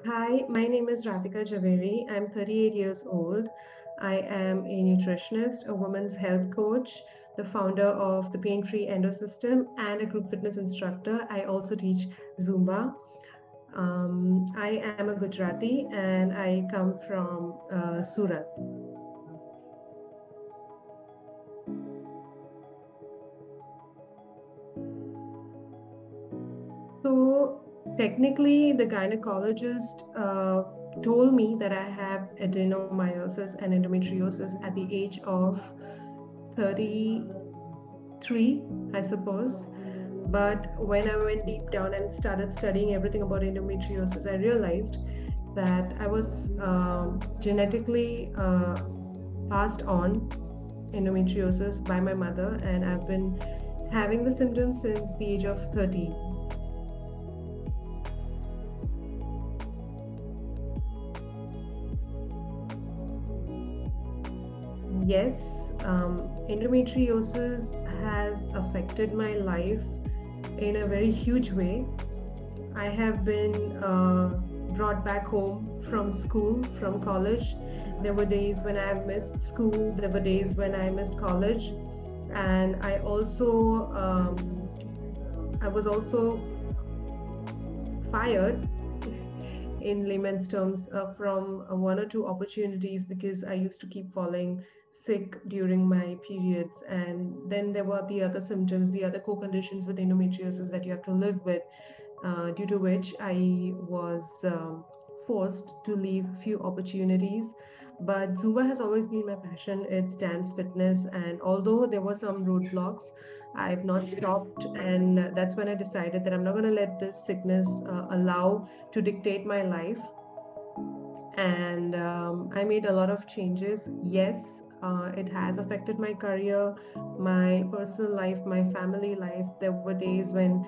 Hi, my name is Radhika Javeri. I'm 38 years old. I am a nutritionist, a women's health coach, the founder of the Pain Free Endo system, and a group fitness instructor. I also teach Zumba. I am a Gujarati and I come from Surat. So, technically, the gynecologist told me that I have adenomyosis and endometriosis at the age of 33, I suppose. But when I went deep down and started studying everything about endometriosis, I realized that I was genetically passed on endometriosis by my mother, and I've been having the symptoms since the age of 30. Yes, endometriosis has affected my life in a very huge way. I have been brought back home from school, from college. There were days when I missed school, there were days when I missed college, and I was also fired in layman's terms from one or two opportunities because I used to keep falling sick during my periods. And then there were the other symptoms, the other co-conditions with endometriosis that you have to live with, due to which I was forced to leave few opportunities. But Zumba has always been my passion. It's dance fitness, and although there were some roadblocks, I've not stopped, and that's when I decided that I'm not going to let this sickness allow to dictate my life. And I made a lot of changes. Yes, it has affected my career, my personal life, my family life. There were days when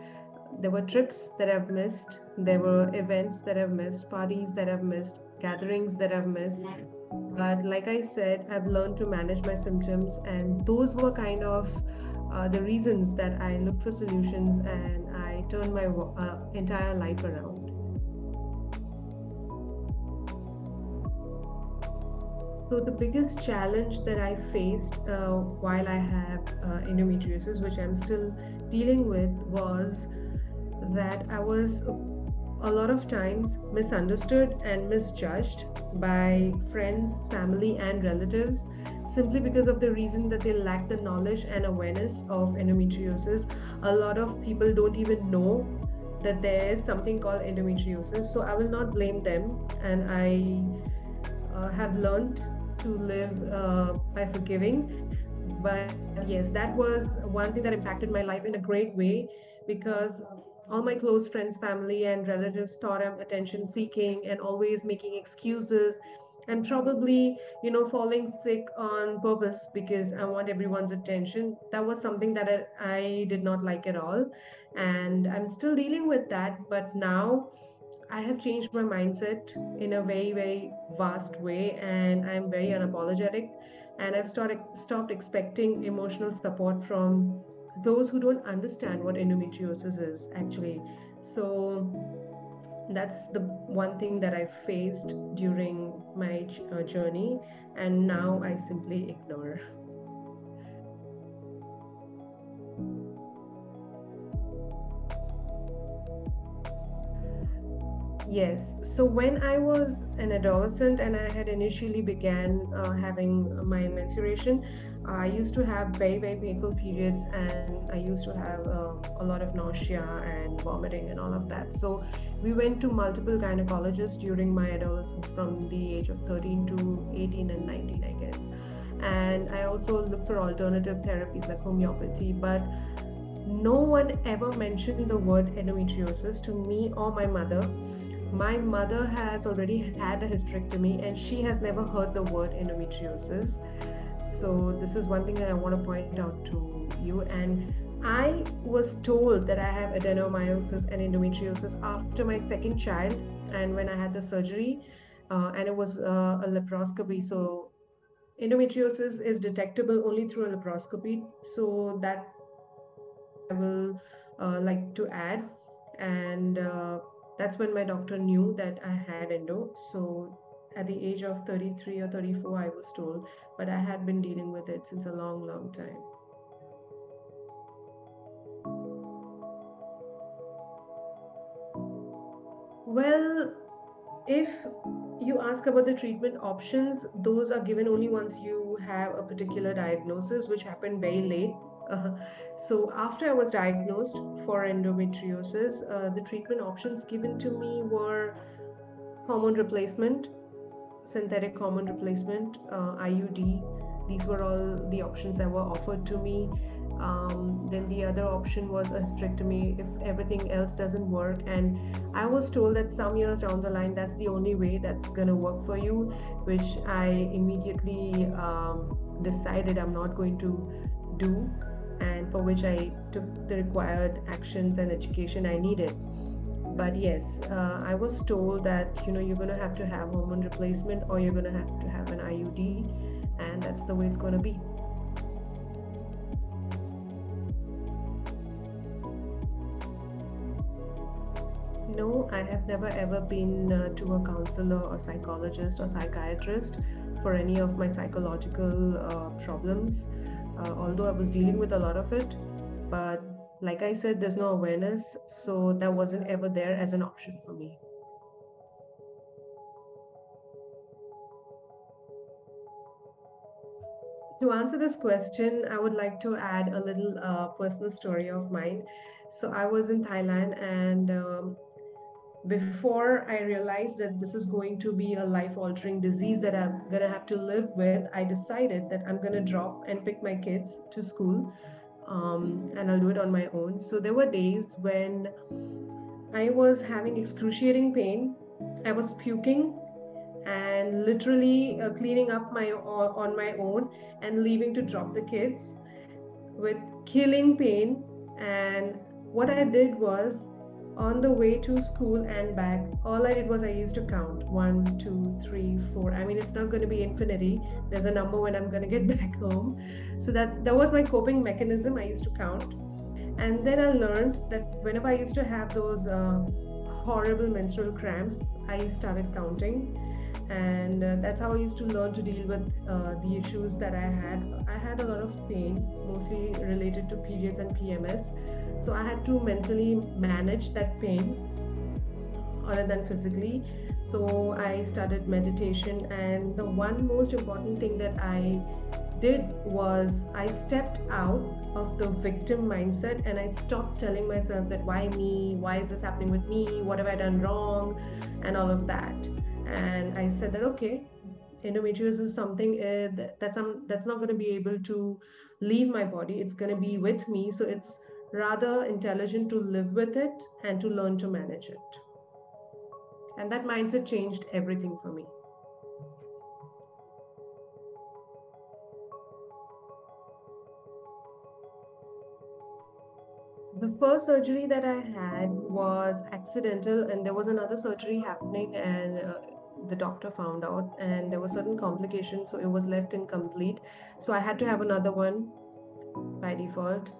there were trips that I've missed, there were events that I've missed, parties that I've missed, gatherings that I've missed. But like I said, I've learned to manage my symptoms, and those were kind of the reasons that I looked for solutions and I turned my entire life around. So the biggest challenge that I faced while I have endometriosis, which I'm still dealing with, was that I was a lot of times misunderstood and misjudged by friends, family, and relatives simply because of the reason that they lack the knowledge and awareness of endometriosis. A lot of people don't even know that there is something called endometriosis. So I will not blame them, and I have learned to live by forgiving. But yes, that was one thing that impacted my life in a great way because all my close friends, family, and relatives thought I'm attention seeking and always making excuses and probably, falling sick on purpose because I want everyone's attention. That was something that I did not like at all. And I'm still dealing with that. But now I have changed my mindset in a very, very vast way, and I'm very unapologetic. And I've stopped expecting emotional support from those who don't understand what endometriosis is actually. So that's the one thing that I faced during my journey, and now I simply ignore. Yes. So when I was an adolescent and I had initially began having my menstruation, I used to have very, very painful periods, and I used to have a lot of nausea and vomiting and all of that. So we went to multiple gynecologists during my adolescence from the age of 13 to 18 and 19, I guess. And I also looked for alternative therapies like homeopathy, but no one ever mentioned the word endometriosis to me or my mother. My mother has already had a hysterectomy and she has never heard the word endometriosis. So, this is one thing that I want to point out to you. And I was told that I have adenomyosis and endometriosis after my second child, and when I had the surgery, and it was a laparoscopy. So, endometriosis is detectable only through a laparoscopy. So, that I will like to add. And That's when my doctor knew that I had endo. So at the age of 33 or 34, I was told, but I had been dealing with it since a long, long time. Well, if you ask about the treatment options, those are given only once you have a particular diagnosis, which happened very late. Uh, so, after I was diagnosed for endometriosis, the treatment options given to me were hormone replacement, synthetic hormone replacement, IUD. These were all the options that were offered to me. Then the other option was a hysterectomy if everything else doesn't work. And I was told that some years down the line, that's the only way that's going to work for you, which I immediately decided I'm not going to do, and for which I took the required actions and education I needed. But yes, I was told that you're going to have hormone replacement, or you're going to have an IUD, and that's the way it's going to be. No, I have never ever been to a counselor or psychologist or psychiatrist for any of my psychological problems, although I was dealing with a lot of it. But like I said, there's no awareness, so that wasn't ever there as an option for me. To answer this question, I would like to add a little personal story of mine. So I was in Thailand, and before I realized that this is going to be a life altering disease that I'm going to have to live with, I decided that I'm going to drop and pick my kids to school, and I'll do it on my own. So there were days when I was having excruciating pain. I was puking and literally cleaning up my on my own and leaving to drop the kids with killing pain. And what I did was, on the way to school and back, all I did was I used to count one, two, three, four. I mean, it's not going to be infinity. There's a number when I'm going to get back home. So that was my coping mechanism. I used to count. And then I learned that whenever I used to have those horrible menstrual cramps, I started counting. And that's how I used to learn to deal with the issues that I had. I had a lot of pain, mostly related to periods and PMS. So I had to mentally manage that pain other than physically. So I started meditation, and the one most important thing that I did was I stepped out of the victim mindset, and I stopped telling myself that why me, why is this happening with me, what have I done wrong, and all of that. And I said that okay, endometriosis is something that's not going to be able to leave my body. It's going to be with me. So it's rather intelligent to live with it and to learn to manage it. And that mindset changed everything for me. The first surgery that I had was accidental, and there was another surgery happening, and the doctor found out, and there were certain complications, so it was left incomplete. So I had to have another one by default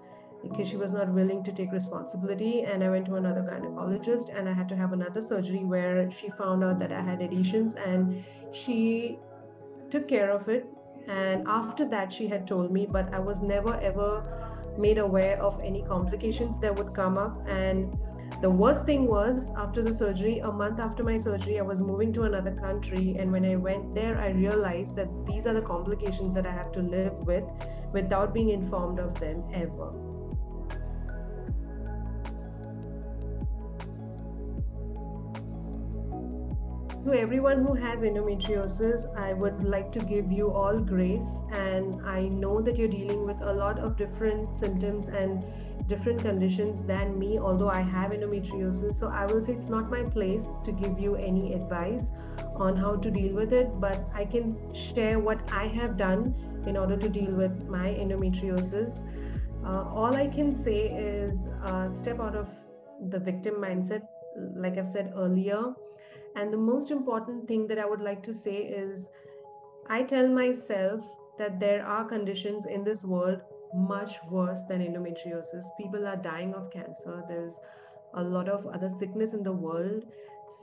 because she was not willing to take responsibility. And I went to another gynecologist, and I had to have another surgery where she found out that I had adhesions, and she took care of it. And after that, she had told me, but I was never ever made aware of any complications that would come up. And the worst thing was, after the surgery, a month after my surgery, I was moving to another country. And when I went there, I realized that these are the complications that I have to live with without being informed of them ever. To everyone who has endometriosis, I would like to give you all grace. And I know that you're dealing with a lot of different symptoms and different conditions than me, although I have endometriosis. So I will say it's not my place to give you any advice on how to deal with it, but I can share what I have done in order to deal with my endometriosis. All I can say is step out of the victim mindset, like I've said earlier. And the most important thing that I would like to say is I tell myself that there are conditions in this world much worse than endometriosis. People are dying of cancer. There's a lot of other sickness in the world.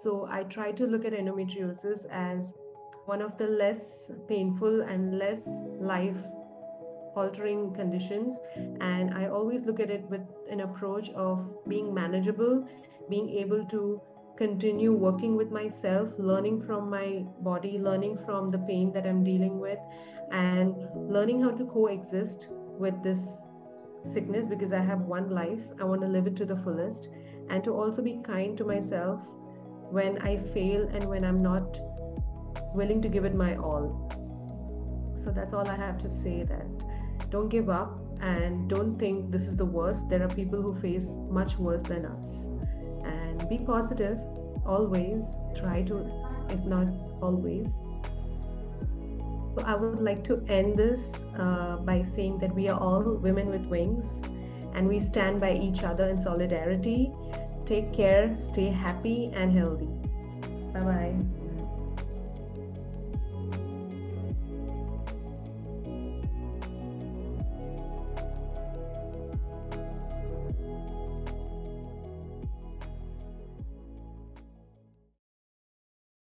So I try to look at endometriosis as one of the less painful and less life altering conditions. And I always look at it with an approach of being manageable, being able to continue working with myself, learning from my body, learning from the pain that I'm dealing with, and learning how to coexist with this sickness, because I have one life. I want to live it to the fullest, and to also be kind to myself when I fail and when I'm not willing to give it my all. So that's all I have to say, that don't give up and don't think this is the worst. There are people who face much worse than us. And be positive always. Try to, if not always. So I would like to end this by saying that we are all women with wings and we stand by each other in solidarity. Take care, stay happy and healthy. Bye bye.